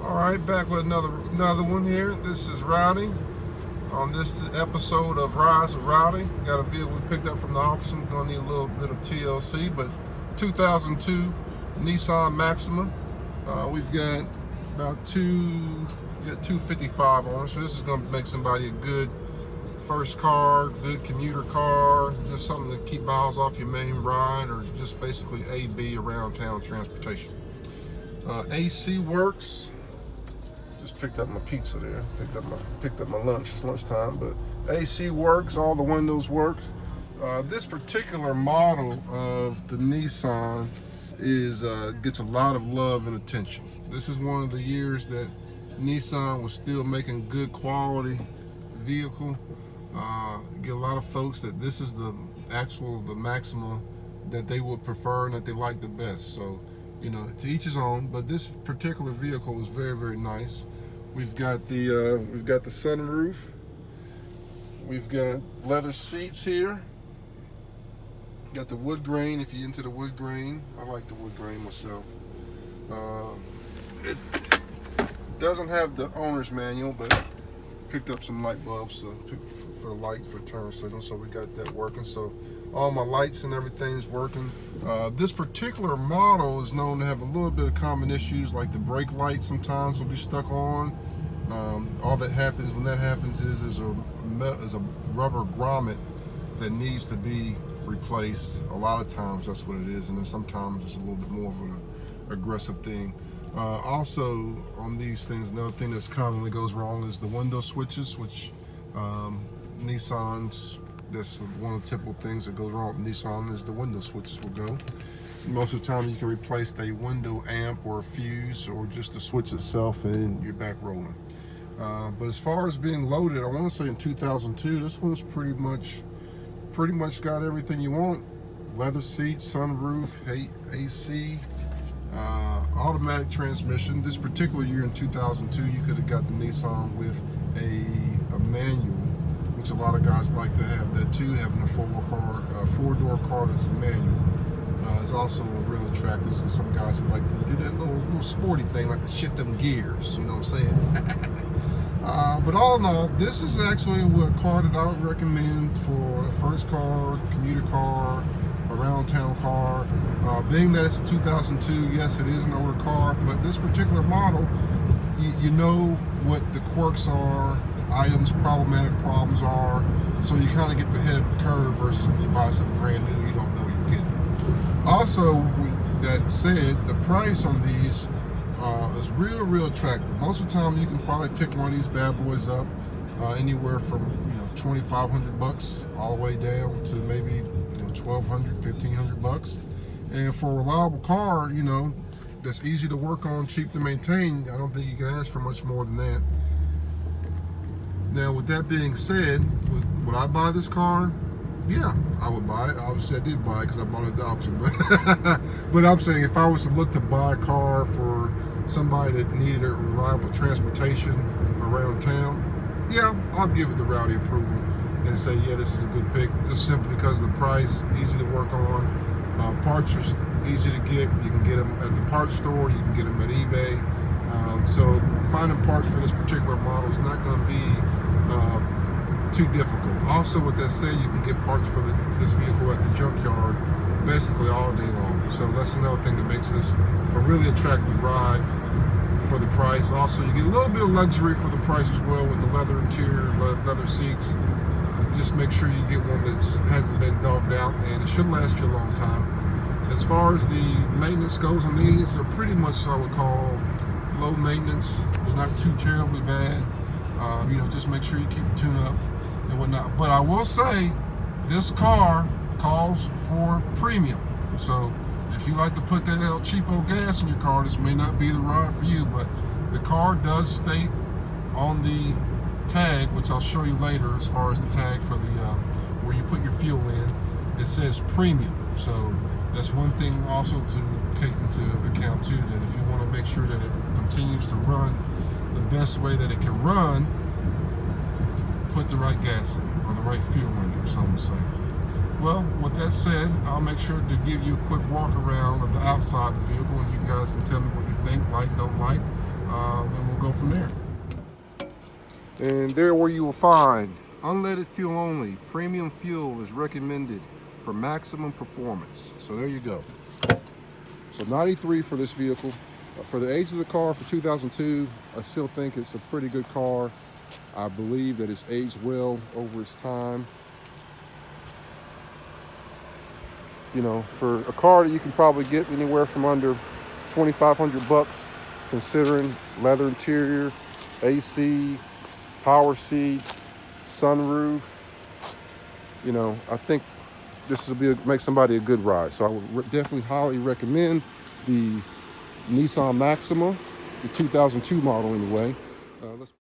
All right, back with another one here. This is Rowdy. On this episode of Rise with Rowdy, got a vehicle we picked up from the auction. Gonna need a little bit of TLC, but 2002 Nissan Maxima. We've got about 255 on it, so this is gonna make somebody a good first car, good commuter car, just something to keep miles off your main ride, or just basically AB around town transportation. AC works. Just picked up my pizza there. Picked up my lunch. It's lunchtime, but AC works. All the windows work. This particular model of the Nissan gets a lot of love and attention. This is one of the years that Nissan was still making good quality vehicle. Get a lot of folks that this is the Maxima that they would prefer and that they like the best. So, you know, to each his own. But this particular vehicle is very, very nice. We've got the sunroof. We've got leather seats here. Got the wood grain. If you're into the wood grain, I like the wood grain myself. It doesn't have the owner's manual, but picked up some light bulbs for the light for turn signal, so we got that working. So all my lights and everything's working. This particular model is known to have a little bit of common issues, like the brake light sometimes will be stuck on. All that happens when that happens is there's a rubber grommet that needs to be replaced. A lot of times that's what it is, and then sometimes it's a little bit more of an aggressive thing. Also on these things, another thing that's commonly goes wrong is the window switches, which Nissans, that's one of the typical things that goes wrong with Nissan, is the window switches will go. Most of the time you can replace a window amp or a fuse or just the switch itself and you're back rolling. But as far as being loaded, I want to say in 2002, this one's pretty much got everything you want. Leather seats, sunroof, AC, automatic transmission. This particular year in 2002, you could have got the Nissan with a manual, which a lot of guys like to have that too. Having a four-door car that's a manual is also real attractive. So some guys that like to do that little sporty thing, like to shift them gears. You know what I'm saying? But all in all, this is actually a car that I would recommend for a first car, commuter car, around town car. Being that it's a 2002, yes, it is an older car, but this particular model, you know what the quirks are, problematic problems are, so you kind of get the head of the curve versus when you buy something brand new, you don't know what you're getting. Also, with that said, the price on these is real attractive. Most of the time you can probably pick one of these bad boys up anywhere from $2,500 all the way down to maybe $1,200, $1,500. And for a reliable car, that's easy to work on, cheap to maintain, I don't think you can ask for much more than that. Now, with that being said, would I buy this car? Yeah, I would buy it. Obviously, I did buy it because I bought it at the auction. But I'm saying if I was to look to buy a car for somebody that needed a reliable transportation around town, yeah, I'll give it the Rowdy approval and say, yeah, this is a good pick, just simply because of the price, easy to work on. Parts are easy to get. You can get them at the parts store. You can get them at eBay. So finding parts for this particular model is not going to be too difficult. Also, with that said, you can get parts for this vehicle at the junkyard basically all day long. So that's another thing that makes this a really attractive ride for the price. Also, you get a little bit of luxury for the price as well with the leather interior, leather seats. Just make sure you get one that hasn't been dogged out, and it should last you a long time. As far as the maintenance goes on these, they're pretty much what I would call low maintenance. They're not too terribly bad. Just make sure you keep the tune up and whatnot. But I will say, this car calls for premium. So if you like to put that El Cheapo gas in your car, this may not be the ride for you. But the car does state on the tag, which I'll show you later, as far as the tag for the where you put your fuel in, it says premium. So that's one thing also to take into account too, that if you want to make sure that it continues to run the best way that it can run, put the right gas in it, or the right fuel in it, some would say. Well, with that said, I'll make sure to give you a quick walk around of the outside of the vehicle, and you guys can tell me what you think, like, don't like. and we'll go from there. And there where you will find unleaded fuel only. Premium fuel is recommended for maximum performance. So there you go. So 93 for this vehicle. For the age of the car, for 2002, I still think it's a pretty good car. I believe that it's aged well over its time. You know, for a car that you can probably get anywhere from under 2,500 bucks, considering leather interior, AC, power seats, sunroof, you know, I think this will make somebody a good ride. So I would definitely highly recommend the Nissan Maxima, the 2002 model anyway. Let's